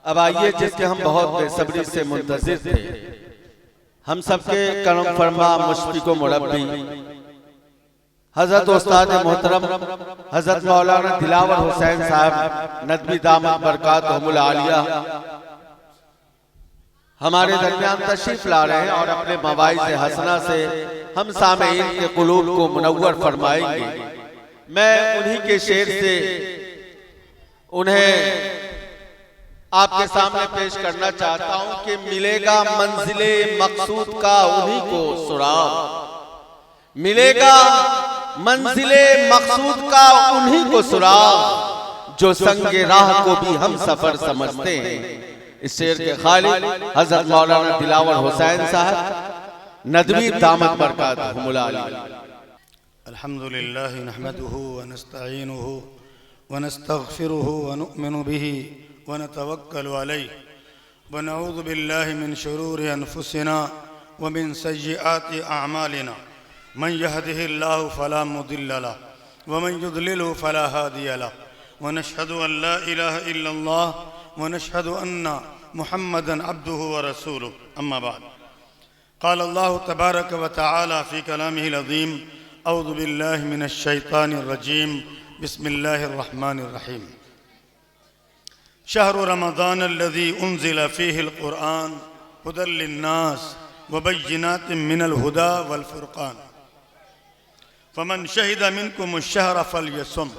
अब आइए जिसके हम बहुत बेसब्री से मुंतजिर थे, हम सबके करम फरमा मुशफिक व मुरब्बी हजरत उस्ताद मोहतरम हजरत मौलाना दिलावर हुसैन साहब नदवी दामत बरकातहुमुल आलिया हमारे दरमियान तशरीफ ला रहे हैं और अपने मवाइज़ हसना से हम सामईन के कुलूब को मुनव्वर फरमाएंगे। मैं उन्हीं के शेर से उन्हें आपके सामने पेश करना चाहता हूं कि मिलेगा मंजिले मकसूद का उन्हीं को सुराग, मिलेगा मंजिले मकसूद का उन्हीं को सुराग, जो संगे राह को भी हम सफर समझते हैं। इस शेर के खालिक हजरत मौलाना दिलावर हुसैन साहब नदवी दामत बरकातहुमुल आलिया। अल्हम्दुलिल्लाह नहमदुहु व नस्तईनुहु व नस्तगफिरुहु व नु'मिनु बिही व नतवक्कलु अलैहि व नऊज़ु बिल्लाहि मिन शुरूरि अनफुसिना व मिन सय्यिआति अअमालिना मन यहदिहिल्लाहु फला मुदिल्ल लहु व मन युद्लिलहु फला हादिय लहु व नशहदु अन ला इलाहा इल्लल्लाह व नशहदु अन्ना मुहम्मदन अब्दुहु व रसूलुहु। अम्मा बाद, क़ाल अल्लाहु तबारक व तआला फ़ी कलामिहिल अज़ीम, अऊज़ु बिल्लाहि मिनश शैतानिर रजीम, बिस्मिल्लाहिर रहमानिर रहीम। शहरु रमज़ान अल्लज़ी उन्ज़िल फ़ीहिल क़ुरआन हुदल लिन्नास व बय्यिनातिम मिनल हुदा वल फ़ुरक़ान फ़मन शहिद मिनकुमुश शहर फ़लयसुम।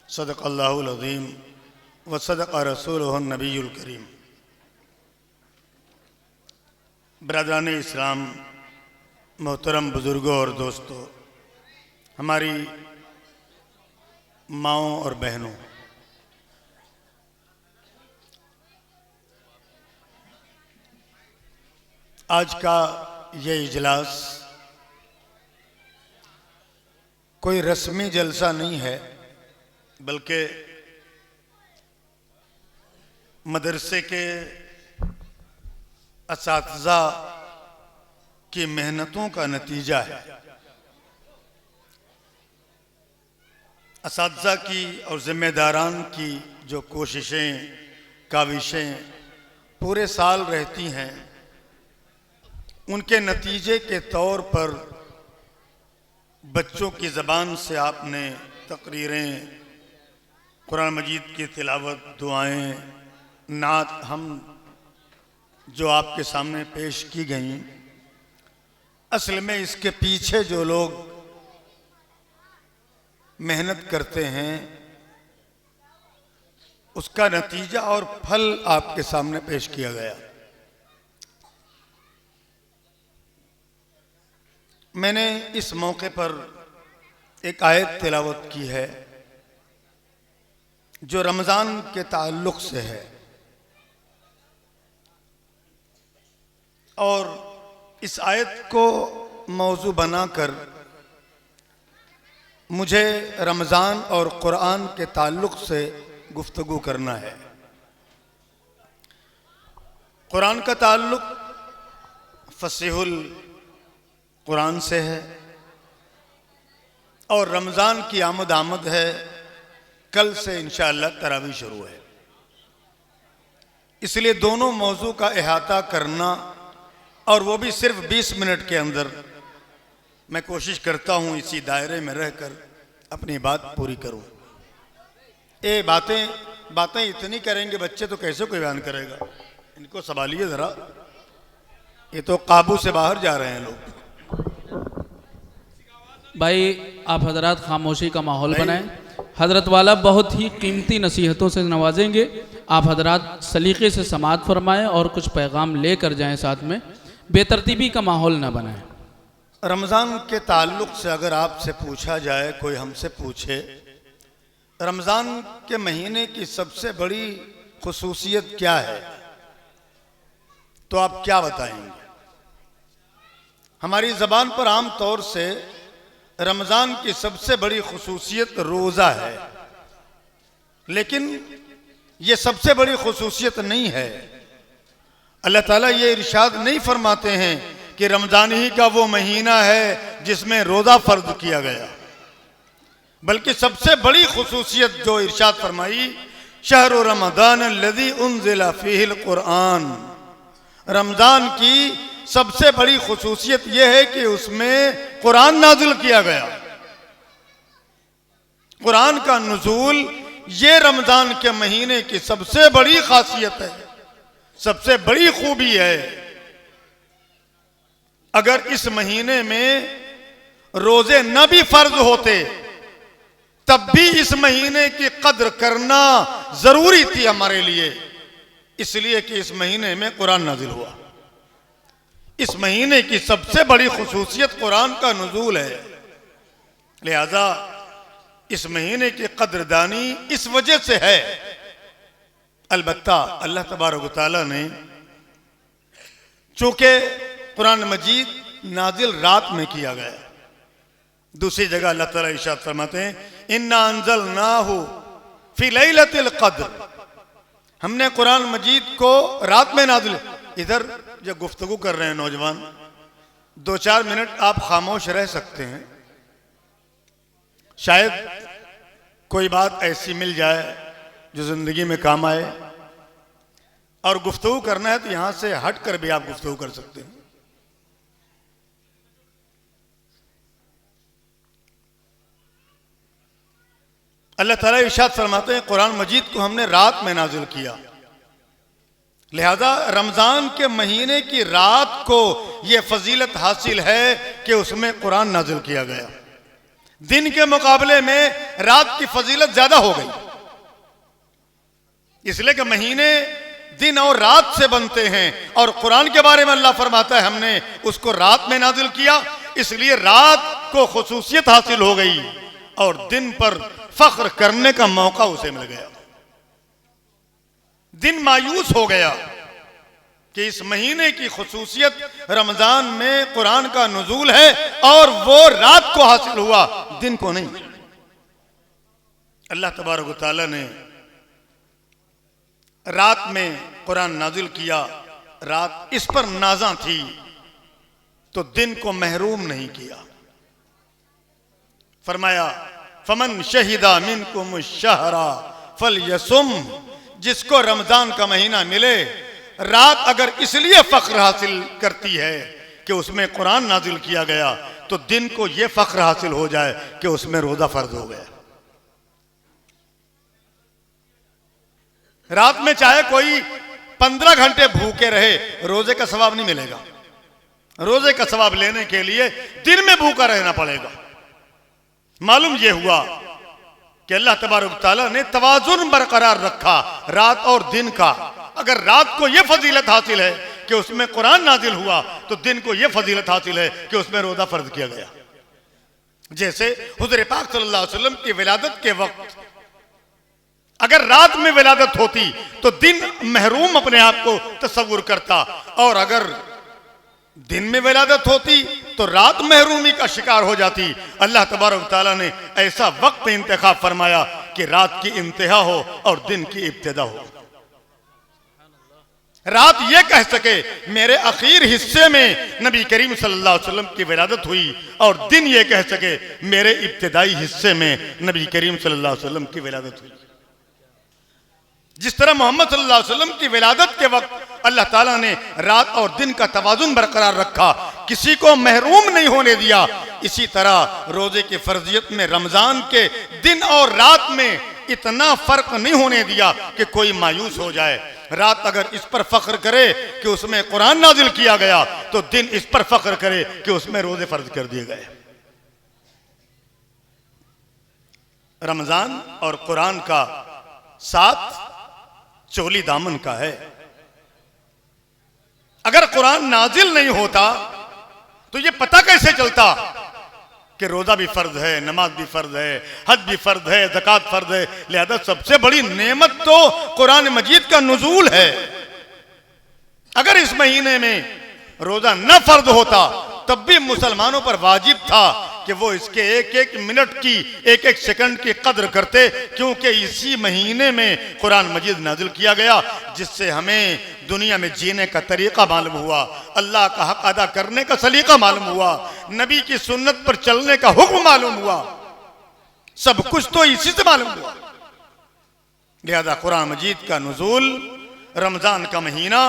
सदक़ल्लाहुल अज़ीम व सदक़ रसूलुहुन नबियुल करीम। ब्रदरान इस्लाम, मोहतरम बुज़ुर्गों और दोस्तों, हमारी माँओं और बहनों, आज का ये इजलास कोई रस्मी जलसा नहीं है, बल्कि मदरसे के असातिज़ा की मेहनतों का नतीजा है। असातिज़ा की और ज़िम्मेदारान की जो कोशिशें काविशें पूरे साल रहती हैं, उनके नतीजे के तौर पर बच्चों की ज़बान से आपने तकरीरें, कुरान मजीद की तिलावत, दुआएं, नात हम जो आपके सामने पेश की गई, असल में इसके पीछे जो लोग मेहनत करते हैं उसका नतीजा और फल आपके सामने पेश किया गया। मैंने इस मौके पर एक आयत तिलावत की है जो रमज़ान के ताल्लुक़ से है, और इस आयत को मौजू बनाकर मुझे रमज़ान और कुरान के ताल्लुक़ से गुफ्तगू करना है। कुरान का ताल्लुक़ फसीहुल कुरान से है और रमज़ान की आमद है। कल से इंशाअल्लाह तरावी शुरू है, इसलिए दोनों मौजू का इहाता करना, और वो भी सिर्फ 20 मिनट के अंदर, मैं कोशिश करता हूँ इसी दायरे में रहकर अपनी बात पूरी करूँ। ये बातें इतनी करेंगे बच्चे तो कैसे कोई बयान करेगा? इनको संभालिए ज़रा, ये तो काबू से बाहर जा रहे हैं लोग। भाई आप हजरात खामोशी का माहौल बनाएं। हजरत वाला बहुत ही कीमती नसीहतों से नवाजेंगे। आप हजरात सलीक़े से समाअत फरमाएं और कुछ पैगाम लेकर जाएं, साथ में बेतरतीबी का माहौल ना बनाएं। रमज़ान के ताल्लुक़ से अगर आपसे पूछा जाए, कोई हमसे पूछे रमज़ान के महीने की सबसे बड़ी खुसूसियत क्या है, तो आप क्या बताएंगे? हमारी ज़बान पर आम तौर से रमज़ान की सबसे बड़ी खुसूसियत रोज़ा है, लेकिन ये सबसे बड़ी खुसूसियत नहीं है। अल्लाह ताला ये इरशाद नहीं फरमाते हैं कि रमज़ान ही का वो महीना है जिसमें रोज़ा फ़र्ज किया गया, बल्कि सबसे बड़ी खुसूसियत जो इरशाद फरमाई, शहरु रमज़ान अल्लज़ी उन्ज़िला फ़ीहिल कुरान। रमज़ान की सबसे बड़ी खुसूसियत यह है कि उसमें कुरान नाजिल किया गया। कुरान का नुज़ूल ये रमज़ान के महीने की सबसे बड़ी खासियत है, सबसे बड़ी खूबी है। अगर इस महीने में रोजे न भी फर्ज होते तब भी इस महीने की कद्र करना जरूरी थी हमारे लिए, इसलिए कि इस महीने में कुरान नाजिल हुआ। इस महीने की सबसे बड़ी खुसूसियत कुरान का नुज़ूल है। लिहाजा इस महीने की कद्रदानी इस वजह से है। अलबत्ता अल्लाह तबारक व तआला ने चूंकि कुरान मजीद नाजिल रात में किया गया, दूसरी जगह अल्लाह ताला इरशाद फरमाते हैं इन्ना अंज़लनाहु फी लैलतिल क़द्र, हमने कुरान मजीद को रात में नाजिल। इधर जो गुफ्तगू कर रहे हैं नौजवान, 2-4 मिनट आप खामोश रह सकते हैं, शायद कोई बात ऐसी मिल जाए जो जिंदगी में काम आए, और गुफ्तगू करना है तो यहां से हट कर भी आप गुफ्तगू कर सकते हैं। अल्लाह ताला इरशाद फरमाते हैं कुरान मजीद को हमने रात में नाजिल किया, लिहाजा रमजान के महीने की रात को यह फजीलत हासिल है कि उसमें कुरान नाजिल किया गया। दिन के मुकाबले में रात की फजीलत ज्यादा हो गई, इसलिए कि महीने दिन और रात से बनते हैं, और कुरान के बारे में अल्लाह फरमाता है हमने उसको रात में नाजिल किया, इसलिए रात को खुसूसियत हासिल हो गई और दिन पर फख्र करने का मौका उसे मिल गया। दिन मायूस हो गया कि इस महीने की खुसूसियत रमजान में कुरान का नुज़ूल है और वो रात को हासिल हुआ, दिन को नहीं। अल्लाह तबारक व तआला ने रात में कुरान नाजिल किया, रात इस पर नाज़ा थी तो दिन को महरूम नहीं किया। फरमाया फमन शहीदा मिनकुम शहरा फलयसुम, जिसको रमजान का महीना मिले, रात अगर इसलिए फख्र हासिल करती है कि उसमें कुरान नाजिल किया गया, तो दिन को यह फख्र हासिल हो जाए कि उसमें रोजा फर्ज हो गया। रात में चाहे कोई 15 घंटे भूखे रहे, रोजे का सवाब नहीं मिलेगा। रोजे का सवाब लेने के लिए दिन में भूखा रहना पड़ेगा। मालूम यह हुआ कि अल्लाह तबारक तआला ने तवाजुन बरकरार रखा रात और दिन का। अगर रात को यह फजीलत हासिल है कि उसमें कुरान नाजिल हुआ, तो दिन को यह फजीलत हासिल है कि उसमें रोजा फर्ज किया गया। जैसे हुज़ूर पाक सल्लल्लाहु अलैहि वसल्लम की विलादत के वक्त अगर रात में विलादत होती तो दिन महरूम अपने आप को तस्वुर करता, और अगर दिन में विलादत होती तो रात महरूमी का शिकार हो जाती। अल्लाह तबारक तआला ने ऐसा वक्त इंतखाब फरमाया कि रात की इंतहा हो और दिन की इब्तिदा हो। रात ये कह सके मेरे आखिर हिस्से में नबी करीम सल्लल्लाहु अलैहि वसल्लम की विलादत हुई, और दिन ये कह सके मेरे इब्तिदाई हिस्से में नबी करीम सल्लल्लाहु अलैहि वसल्लम की विलादत हुई। जिस तरह मोहम्मद सल्लल्लाहु अलैहि वसल्लम की विलादत के वक्त अल्लाह ताला ने रात और दिन का तवाजुन बरकरार रखा, किसी को महरूम नहीं होने दिया, इसी तरह रोजे की फर्जियत में रमजान के दिन और रात में इतना फर्क नहीं होने दिया कि कोई मायूस हो जाए। रात अगर इस पर फख्र करे कि उसमें कुरान नाजिल किया गया, तो दिन इस पर फख्र करे कि उसमें रोजे फर्ज कर दिए गए। रमजान और कुरान का साथ चोली दामन का है। अगर कुरान नाजिल नहीं होता तो यह पता कैसे चलता कि रोजा भी फर्ज है, नमाज भी फर्ज है, हज भी फर्ज है, ज़कात फर्ज है। लिहाजा सबसे बड़ी नेमत तो कुरान मजीद का नुज़ूल है। अगर इस महीने में रोजा न फर्ज होता तब भी मुसलमानों पर वाजिब था कि वो इसके एक एक मिनट की, एक एक सेकंड की कद्र करते, क्योंकि इसी महीने में कुरान मजीद नाजिल किया गया, जिससे हमें दुनिया में जीने का तरीका मालूम हुआ, अल्लाह का हक अदा करने का सलीका मालूम हुआ, नबी की सुन्नत पर चलने का हुक्म मालूम हुआ। सब कुछ तो इसी से मालूम हुआ। लिहाजा कुरान मजीद का नुज़ूल, रमजान का महीना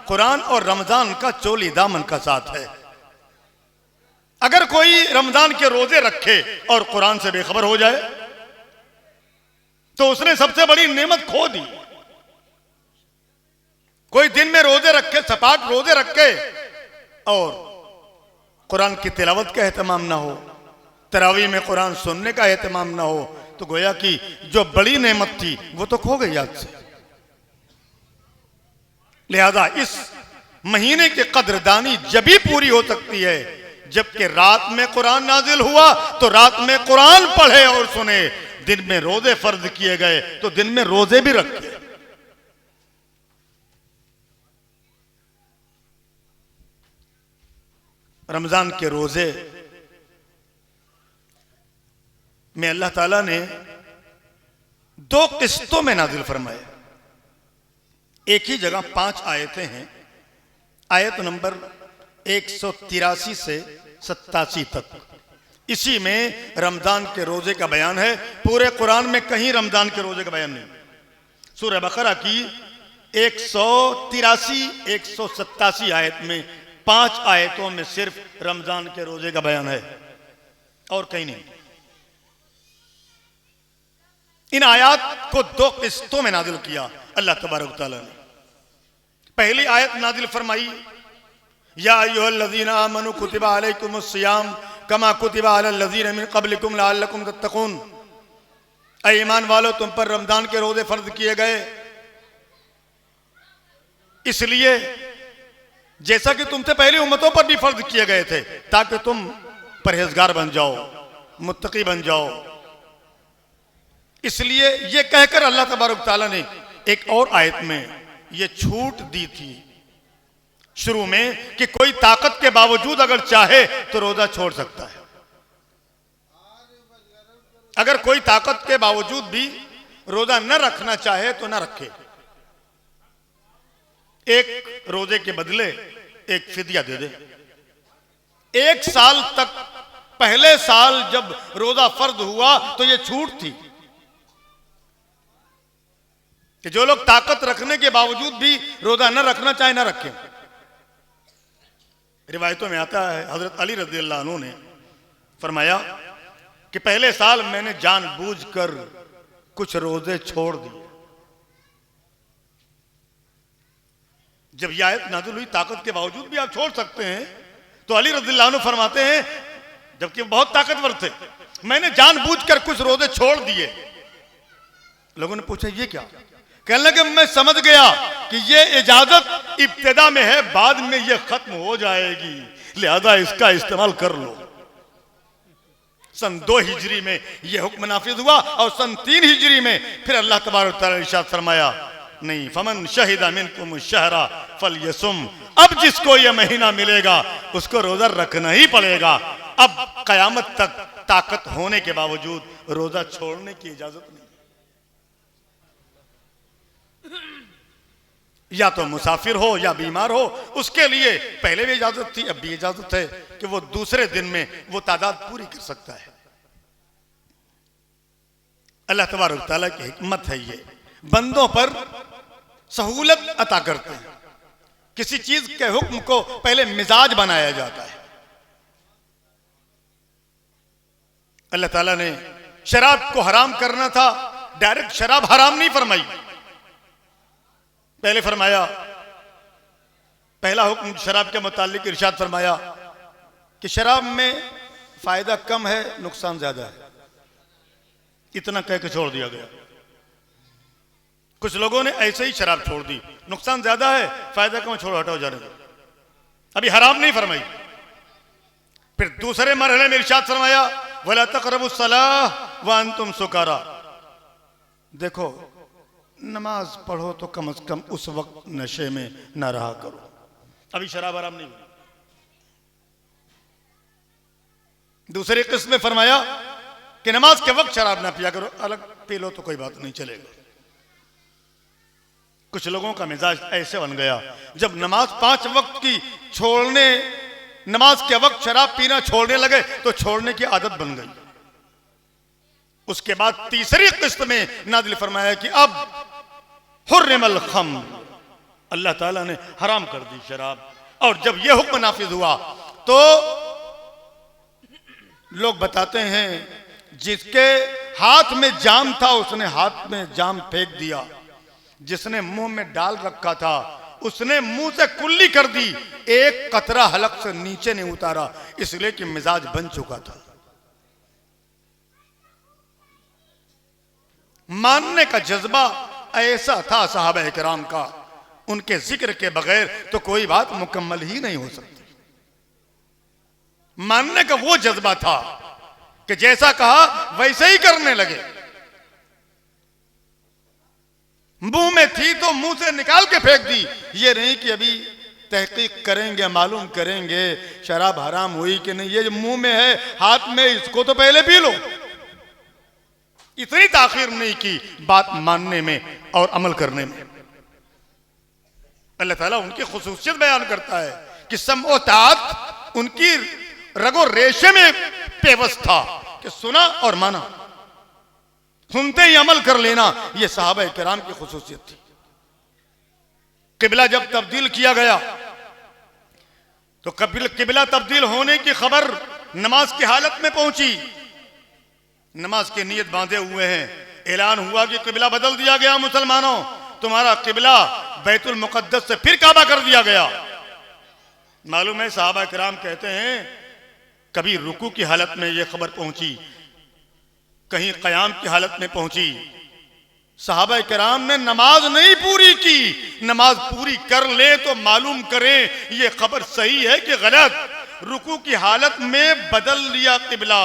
कुरान और रमजान का चोली दामन का साथ है। अगर कोई रमजान के रोजे रखे और कुरान से बेखबर हो जाए तो उसने सबसे बड़ी नेमत खो दी। कोई दिन में रोजे रखे, सपाट रोजे रखे और कुरान की तिलावत का एहतमाम ना हो, तरावी में कुरान सुनने का एहतमाम ना हो, तो गोया कि जो बड़ी नेमत थी वो तो खो गई आज से। लिहाजा इस महीने की कदरदानी जब भी पूरी हो सकती है जबकि रात में कुरान नाजिल हुआ तो रात में कुरान पढ़े और सुने, दिन में रोजे फर्ज किए गए तो दिन में रोजे भी रखे। रमजान के रोजे में अल्लाह ताला ने 2 किस्तों में नाजिल फरमाए। एक ही जगह 5 आयतें हैं। आयत नंबर 183 से 87 तक, इसी में रमजान के रोजे का बयान है। पूरे कुरान में कहीं रमजान के रोजे का बयान नहीं। सूरह बकरा की 183, 187 आयत में 5 आयतों में सिर्फ रमजान के रोजे का बयान है और कहीं नहीं। इन आयत को 2 किस्तों में नाजिल किया अल्लाह तबारक तआला ने। पहली आयत नाजिल फरमाई, या अय्युहल्लज़ीना आमनू कुतिबा अलैकुमुस सियाम कमा कुतिबा अलल लज़ीना मिन क़ब्लिकुम लअल्लकुम तत्तक़ून। ऐ ईमान वालो, तुम पर रमजान के रोजे फर्ज किए गए इसलिए जैसा कि तुमसे पहली उम्मतों पर भी फर्ज किए गए थे, ताकि तुम परहेजगार बन जाओ, मुत्तकी बन जाओ। इसलिए यह कहकर अल्लाह तबारक तआला ने एक और आयत में यह छूट दी थी शुरू में कि कोई ताकत के बावजूद अगर चाहे तो रोजा छोड़ सकता है। अगर कोई ताकत के बावजूद भी रोजा न रखना चाहे तो न रखे। एक रोजे के बदले एक फिदिया दे दे। 1 साल तक, पहले साल जब रोजा फर्ज हुआ तो यह छूट थी कि जो लोग ताकत रखने के बावजूद भी रोजा न रखना चाहे न रखें। रिवायतों में आता है हजरत अली रज़ी अल्लाह अन्हु ने फरमाया कि पहले साल मैंने जानबूझकर कुछ रोजे छोड़ दिए। जब यह आयत नाज़िल हुई ताकत के बावजूद भी आप छोड़ सकते हैं, तो अली रज़ी अल्लाह अन्हु फरमाते हैं, जबकि बहुत ताकतवर थे, मैंने जानबूझकर कुछ रोजे छोड़ दिए। लोगों ने पूछा ये क्या? कहने लगे मैं समझ गया कि ये इजाजत इब्तिदा में है, बाद में ये खत्म हो जाएगी, लिहाजा इसका इस्तेमाल कर लो। सन 2 हिजरी में यह हुक्म नाफिज हुआ और सन 3 हिजरी में फिर अल्लाह तबारक तआला ने इरशाद फरमाया, नहीं, फमन शहिदा मिनकुम शहरा फलयसुम। अब जिसको यह महीना मिलेगा उसको रोजा रखना ही पड़ेगा। अब कयामत तक ताकत होने के बावजूद रोजा छोड़ने की इजाजत नहीं। या तो मुसाफिर हो या बीमार हो, उसके लिए पहले भी इजाजत थी, अब भी इजाजत है कि वो दूसरे दिन में वो तादाद पूरी कर सकता है। अल्लाह तबारक तआला की हिकमत है, ये बंदों पर सहूलत अता करते हैं। किसी चीज के हुक्म को पहले मिजाज बनाया जाता है। अल्लाह ताला ने शराब को हराम करना था, डायरेक्ट शराब हराम नहीं फरमाई। पहले फरमाया, पहला हुक्म शराब के मुतालिक इरशाद फरमाया कि शराब में फायदा कम है, नुकसान ज्यादा है। इतना कह के छोड़ दिया गया। कुछ लोगों ने ऐसे ही शराब छोड़ दी, नुकसान ज्यादा है, फायदा कम, छोड़ो हटाओ जाने दो, अभी हराम नहीं फरमाई। फिर दूसरे मरहले में इरशाद फरमाया, वला तक़रबुस सलाह व अंतुम सुकारा। देखो, नमाज पढ़ो तो कम से कम उस वक्त नशे में न रहा करो। अभी शराब हराम नहीं हुई। दूसरे किस्म में फरमाया कि नमाज के वक्त शराब ना पिया करो, अलग पी लो तो कोई बात नहीं, चलेगा। कुछ लोगों का मिजाज ऐसे बन गया, जब नमाज 5 वक्त की छोड़ने, नमाज के वक्त शराब पीना छोड़ने लगे तो छोड़ने की आदत बन गई। उसके बाद तीसरी किस्त में नाज़िल फरमाया कि अब हुर्रिमल खम्र, अल्लाह ताला ने हराम कर दी शराब। और जब यह हुक्म नाफिज हुआ तो लोग बताते हैं जिसके हाथ में जाम था उसने हाथ में जाम फेंक दिया, जिसने मुंह में डाल रखा था उसने मुंह से कुल्ली कर दी, एक कतरा हलक से नीचे नहीं उतारा, इसलिए कि मिजाज बन चुका था। मानने का जज्बा ऐसा था सहाबा इकराम का, उनके जिक्र के बगैर तो कोई बात मुकम्मल ही नहीं हो सकती। मानने का वो जज्बा था कि जैसा कहा वैसे ही करने लगे। मुंह में थी तो मुंह से निकाल के फेंक दी, ये नहीं कि अभी तहकीक करेंगे, मालूम करेंगे शराब हराम हुई कि नहीं, ये मुंह में है हाथ में, इसको तो पहले पी लो। इतनी ताखीर नहीं की बात मानने में और अमल करने में। अल्लाह ताला उनकी खुसूसियत बयान करता है कि समओ ताअत उनकी रगो रेशे में पेवस्त था कि सुना और माना, सुनते ही अमल कर लेना, यह सहाबा किराम की खुसूसियत थी। किबला जब तब्दील किया गया तो किबला तब्दील होने की खबर नमाज की हालत में पहुंची। नमाज की नीयत बांधे हुए हैं, ऐलान हुआ कि किबला बदल दिया गया, मुसलमानों तुम्हारा किबला बैतुल मुकद्दस से फिर काबा कर दिया गया। मालूम है सहाबा किराम कहते हैं कभी रुकू की हालत में यह खबर पहुंची, कहीं कयाम की हालत में पहुंची। सहाबा किराम ने नमाज नहीं पूरी की, नमाज पूरी कर ले तो मालूम करें यह खबर सही है कि गलत। रुकू की हालत में बदल लिया किबला,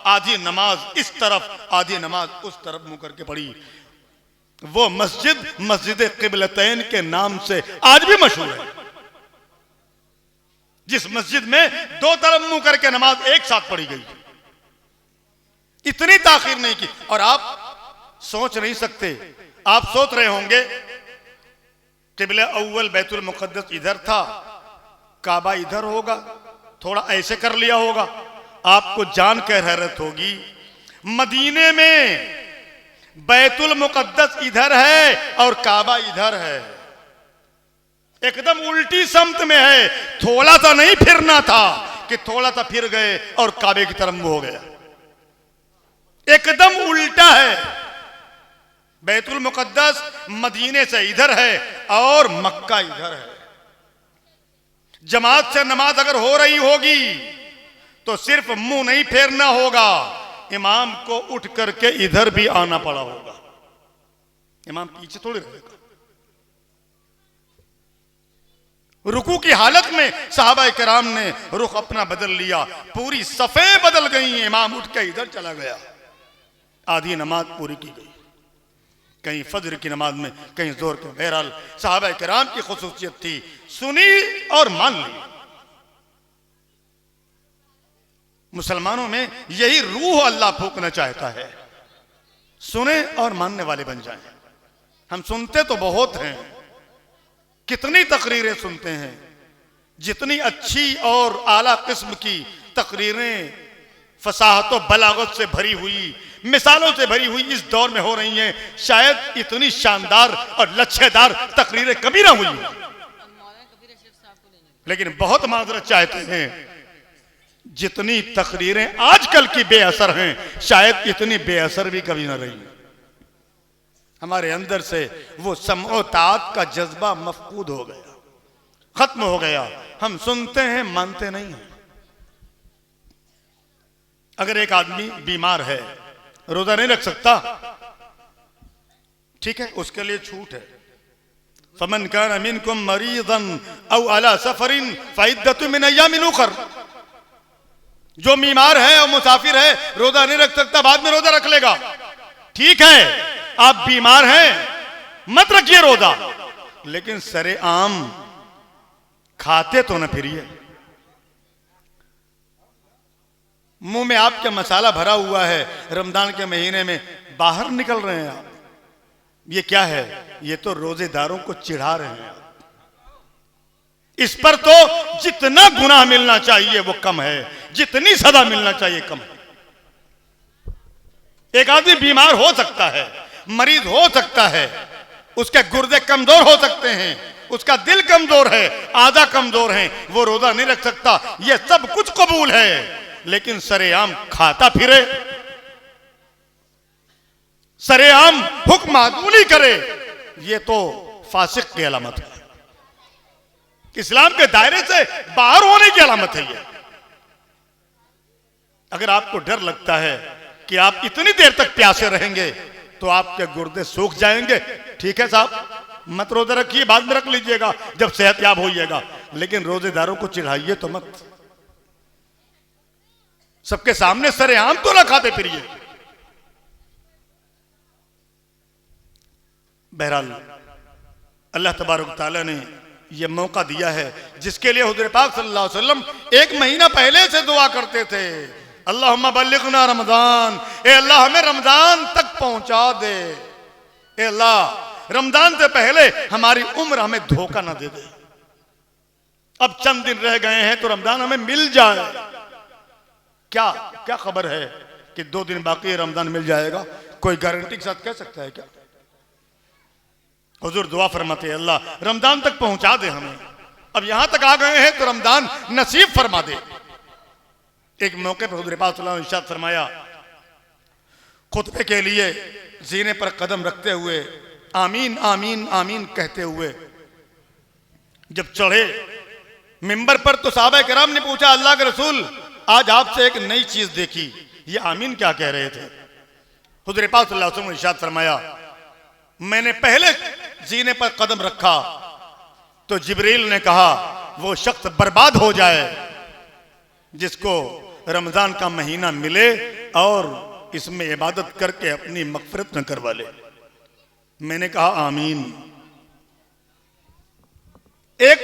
आधी नमाज इस तरफ आधी नमाज उस तरफ मुंह करके पड़ी। वो मस्जिद मस्जिद किबलतैन के नाम से आज भी मशहूर है, जिस मस्जिद में दो तरफ मुंह करके नमाज एक साथ पढ़ी गई। इतनी ताखीर नहीं की। और आप सोच नहीं सकते, आप सोच रहे होंगे किबला अव्वल बैतुल मुकद्दस इधर था, काबा इधर होगा, थोड़ा ऐसे कर लिया होगा। आपको जानकर हैरत होगी मदीने में बैतुल मुकद्दस इधर है और काबा इधर है, एकदम उल्टी समत में है। थोड़ा सा नहीं फिरना था कि थोड़ा सा फिर गए और काबे की तरफ हो गया, एकदम उल्टा है। बैतुल मुकद्दस मदीने से इधर है और मक्का इधर है। जमात से नमाज अगर हो रही होगी तो सिर्फ मुंह नहीं फेरना होगा, इमाम को उठ करके इधर भी आना पड़ा होगा, इमाम पीछे थोड़ी रहेगा। रुकू की हालत में सहाबा किराम ने रुख अपना बदल लिया, पूरी सफे बदल गई, इमाम उठ के इधर चला गया, आधी नमाज पूरी की गई। कहीं फजर की नमाज में, कहीं जोर के। बहरहाल सहाबा किराम की खुसूसियत थी, सुनी और मान ली। मुसलमानों में यही रूह अल्लाह फूंकना चाहता है, सुने और मानने वाले बन जाएं। हम सुनते तो बहुत हैं, कितनी तकरीरें सुनते हैं, जितनी अच्छी और आला किस्म की तकरीरें फसाहत और बलागत से भरी हुई, मिसालों से भरी हुई इस दौर में हो रही हैं, शायद इतनी शानदार और लच्छेदार तकरीरें कभी ना हुई। लेकिन बहुत माजरत चाहते हैं, जितनी तकरीरें आजकल की बेअसर हैं, शायद इतनी बेअसर भी कभी ना रही। हमारे अंदर से वो समओ ताअत का जज्बा मफकूद हो गया, खत्म हो गया। हम सुनते हैं, मानते नहीं हैं। अगर एक आदमी बीमार है, रोजा नहीं रख सकता, ठीक है, उसके लिए छूट है। फमन कान मिनकुम मरीदन औ अला सफरिन फइद्दतु मिन अय्यामिन उखर। जो बीमार है और मुसाफिर है, रोजा नहीं रख सकता, बाद में रोजा रख लेगा। ठीक है, आप बीमार हैं, मत रखिए रोजा, लेकिन सरे आम खाते तो न फिरिए। मुंह में आपके मसाला भरा हुआ है, रमजान के महीने में बाहर निकल रहे हैं आप, ये क्या है? ये तो रोजेदारों को चिढ़ा रहे हैं। इस पर तो जितना गुनाह मिलना चाहिए वो कम है, जितनी सजा मिलना चाहिए कम है। एक आदमी बीमार हो सकता है, मरीज हो सकता है, उसके गुर्दे कमजोर हो सकते हैं, उसका दिल कमजोर है, आधा कमजोर है, वो रोजा नहीं रख सकता। ये सब कुछ कबूल है, लेकिन सरेआम खाता फिरे, सरेआम हुक्म मादूली करे, ये तो फासिक की अलामत है, इस्लाम के दायरे से बाहर होने की अलामत है ये। अगर आपको डर लगता है कि आप इतनी देर तक प्यासे रहेंगे तो आपके गुर्दे सूख जाएंगे, ठीक है साहब, मत रोजा रखिए, बाद में रख लीजिएगा जब सेहतयाब होइएगा, लेकिन रोजेदारों को चिढ़ाइए तो मत, सबके सामने सरेआम तो ना खाते फिरिए। बहरहाल अल्लाह तबारक तआला ने यह मौका दिया है जिसके लिए हुजूर पाक सल्लल्लाहु अलैहि वसल्लम 1 महीना पहले से दुआ करते थे, अल्लाहुम्मा बल्लिगना रमजान, ए अल्लाह हमें रमजान तक पहुंचा दे, ए अल्लाह रमजान से पहले हमारी उम्र हमें धोखा ना दे दे। अब चंद दिन रह गए हैं तो रमजान हमें मिल जाए। क्या क्या खबर है कि 2 दिन बाकी रमजान मिल जाएगा? कोई गारंटी के साथ कह सकता है क्या? हुजूर दुआ फरमाते हैं, अल्लाह रमजान तक पहुंचा दे हमें, अब यहां तक आ गए हैं तो रमजान नसीब फरमा दे। एक मौके पर हुजूर पाक सल्लल्लाहु अलैहि वसल्लम ने इरशाद फरमाया, खुतबे के लिए सीने पर कदम रखते हुए आमीन आमीन आमीन कहते हुए जब चढ़े मिंबर पर तो सहाबा किराम ने पूछा, अल्लाह के रसूल आज आपसे एक नई चीज देखी, ये आमीन क्या कह रहे थे? हुजूर पाक सल्लल्लाहु अलैहि वसल्लम ने इरशाद फरमाया, मैंने पहले सीने पर कदम रखा तो जिब्रील ने कहा वो शख्स बर्बाद हो जाए जिसको रमजान का महीना मिले और इसमें इबादत करके अपनी मगफिरत न करवा ले। मैंने कहा आमीन। एक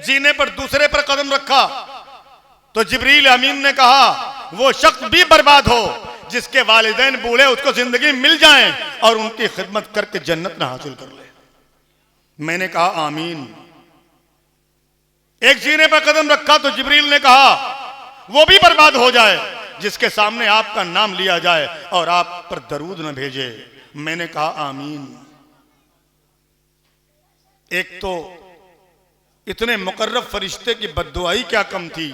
जीने पर दूसरे पर कदम रखा तो जिब्रील अमीन ने कहा वो शख्स भी बर्बाद हो जिसके वालिदैन बूढ़े उसको जिंदगी मिल जाए और उनकी खिदमत करके जन्नत न हासिल कर ले। मैंने कहा आमीन। एक जीने पर कदम रखा तो जिब्रील ने कहा वो भी बर्बाद हो जाए जिसके सामने आपका नाम लिया जाए और आप पर दरूद न भेजे। मैंने कहा आमीन। एक तो इतने मुकर्रब फरिश्ते की बद्दुआई क्या कम थी,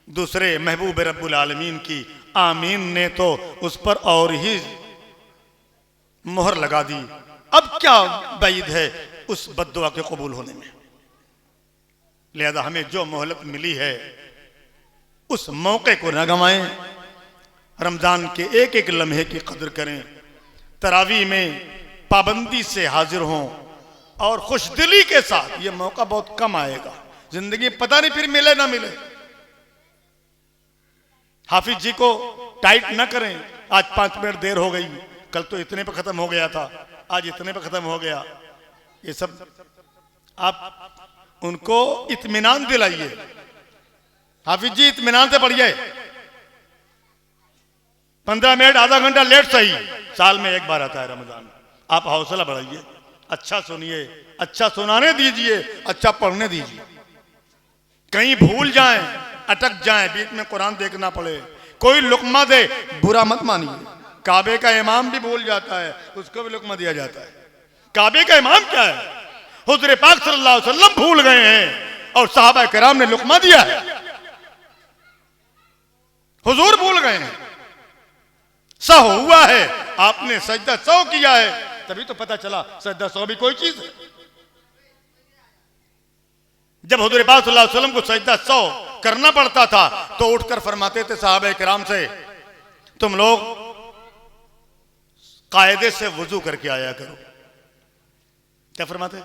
दूसरे महबूब रब्बुल आलमीन की आमीन ने तो उस पर और ही मोहर लगा दी। अब क्या बैद है उस बद्दुआ के कबूल होने में। लिहाजा हमें जो मोहलत मिली है उस मौके को न गंवाएं, रमजान के एक एक लम्हे की कदर करें, तरावी में पाबंदी से हाजिर हों और खुशदिली के साथ। यह मौका बहुत कम आएगा जिंदगी, पता नहीं फिर मिले ना मिले। हाफिज जी को टाइट न करें, आज 5 मिनट देर हो गई, कल तो इतने पे खत्म हो गया था, आज इतने पे खत्म हो गया। ये सब आप उनको इत्मीनान दिलाइए। हाफिज जी इत्मीनान से पढ़िए, 15 मिनट आधा घंटा लेट सही, साल में एक बार आता है रमजान। आप हौसला बढ़ाइए, अच्छा सुनिए, अच्छा सुनाने दीजिए, अच्छा पढ़ने दीजिए। कहीं भूल जाएं, अटक जाएं, बीच में कुरान देखना पड़े, कोई लुकमा दे, बुरा मत मानिए। काबे का इमाम भी भूल जाता है, उसको भी लुकमा दिया जाता है। काबे का इमाम क्या है? हुजूर पाक सल्लल्लाहु अलैहि वसल्लम भूल गए हैं और सहाबा किराम ने लुकमा दिया है। हुजूर भूल गए हैं, सह हुआ है, आपने सजदा 100 किया है, तभी तो पता चला सजदा 100 भी कोई चीज है। जब हुजूर पाक सल्लल्लाहु अलैहि वसल्लम को सजदा 100 करना पड़ता था तो उठकर फरमाते थे सहाबा किराम से, तुम लोग कायदे से वुजू करके आया करो। क्या फरमाते?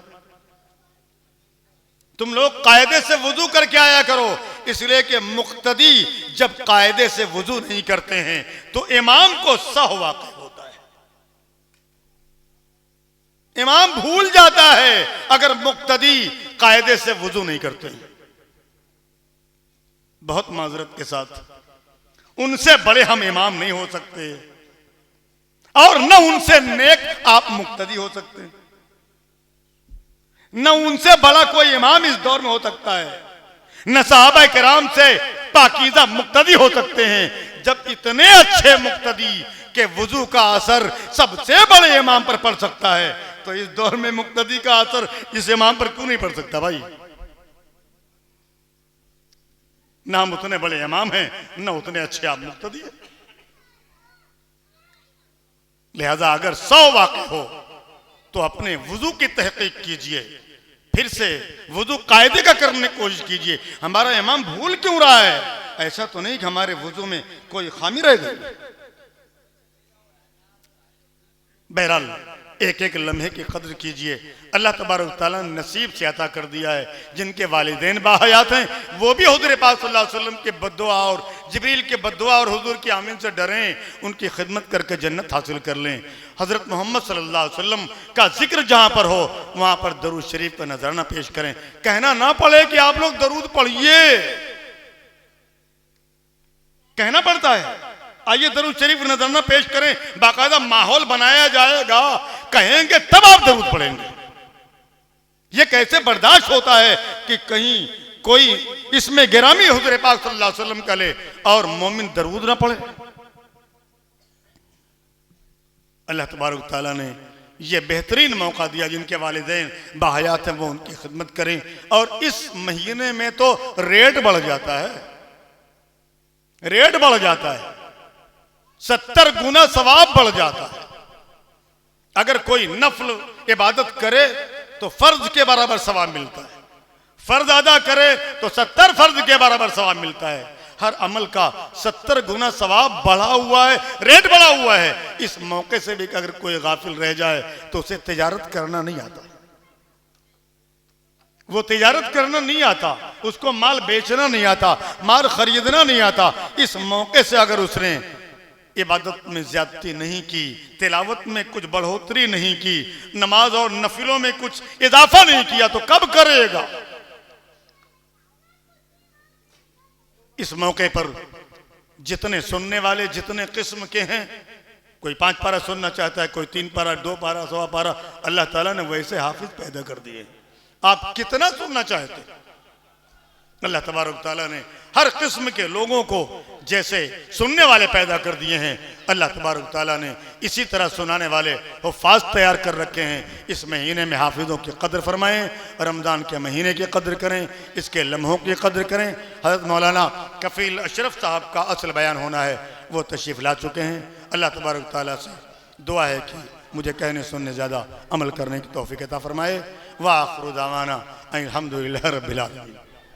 तुम लोग कायदे से वुजू करके आया करो, इसलिए कि मुक्तदी जब कायदे से वुजू नहीं करते हैं तो इमाम को सह वाक़ होता है, इमाम भूल जाता है अगर मुक्तदी कायदे से वुजू नहीं करते हैं। बहुत माजरत के साथ, उनसे बड़े हम इमाम नहीं हो सकते और न उनसे नेक आप मुक्तदी हो सकते हैं, न उनसे बड़ा कोई इमाम इस दौर में हो सकता है, न सहाबा किराम से पाकीज़ा मुक्तदी हो सकते हैं। जब इतने अच्छे मुक्तदी के वुजू का असर सबसे बड़े इमाम पर पड़ सकता है तो इस दौर में मुक्तदी का असर इस इमाम पर क्यों नहीं पड़ सकता भाई? ना हम उतने बड़े इमाम हैं, ना उतने अच्छे आप मुक्तदी हैं। लिहाजा अगर 100 वाक़े हो तो अपने वुजू की तहकीक कीजिए, फिर से वुजू कायदे का करने की कोशिश कीजिए। हमारा इमाम भूल क्यों रहा है? ऐसा तो नहीं कि हमारे वुजू में कोई खामी रह गई। बहरहाल एक एक लम्हे की कदर कीजिए। अल्लाह तबारक तआला ने नसीब से अता कर दिया है। जिनके वालिदैन बाहयात हैं वो भी हुज़ूर पाक सल्लल्लाहु अलैहि वसल्लम के बद्दुआ और जिब्रील के बद्दुआ और हुजूर की आमीन से डरें, उनकी खिदमत करके जन्नत हासिल कर लें। हज़रत मोहम्मद सल्लल्लाहु अलैहि वसल्लम का जिक्र जहाँ पर हो वहाँ पर दरूद शरीफ का नजराना पेश करें। कहना ना पड़े कि आप लोग दरूद पढ़िए, कहना पड़ता है आइए दरूद शरीफ नजराना पेश करें, बाकायदा माहौल बनाया जाएगा, कहेंगे तब आप दरूद पढ़ेंगे। यह कैसे बर्दाश्त होता है कि कहीं कोई इसमें गिरामी हुज़ूर पाक सल्लल्लाहु अलैहि वसल्लम का ले और मोमिन दरूद ना पढ़े? अल्लाह तबारक तआला ने यह बेहतरीन मौका दिया, जिनके वालिदैन बाहयात हैं वो उनकी खिदमत करें। और इस महीने में तो रेट बढ़ जाता है, रेट बढ़ जाता है, 70 गुना सवाब बढ़ जाता है। अगर कोई नफल इबादत करे तो फर्ज के बराबर सवाब मिलता है, फर्ज अदा करे तो 70 फर्ज के बराबर सवाब मिलता है। हर अमल का 70 गुना सवाब बढ़ा हुआ है, रेट बढ़ा हुआ है। इस मौके से भी अगर कोई गाफिल रह जाए तो उसे तिजारत करना नहीं आता, वो तिजारत करना नहीं आता, उसको माल बेचना नहीं आता, माल खरीदना नहीं आता। इस मौके से अगर उसने इबादत में ज्यादती नहीं की, तिलावत में कुछ बढ़ोतरी नहीं की, नमाज और नफिलों में कुछ इजाफा नहीं किया तो कब करेगा? इस मौके पर जितने सुनने वाले जितने किस्म के हैं, कोई 5 पारा सुनना चाहता है, कोई 3 पारा, 2 पारा, 100 पारा, अल्लाह ताला ने वैसे हाफिज पैदा कर दिए। आप कितना सुनना चाहते? अल्लाह तबारक ताला ने हर किस्म के लोगों को जैसे सुनने वाले पैदा कर दिए हैं, अल्लाह तबारक ताला ने इसी तरह सुनाने वाले हुफ़ाज़ तैयार कर रखे हैं। इस महीने में हाफिज़ों की कदर फरमाएं, रमज़ान के महीने की कदर करें, इसके लम्हों की कदर करें। हज़रत मौलाना कफ़ील अशरफ साहब का असल बयान होना है, वो तशरीफ़ ला चुके हैं। अल्लाह तबारक ताला से दुआ है कि मुझे कहने सुनने ज़्यादा अमल करने की तौफ़ीक़ अता फरमाए। व आखिरु दावाना अनिल हम्दुलिल्लाहि रब्बिल आलमीन।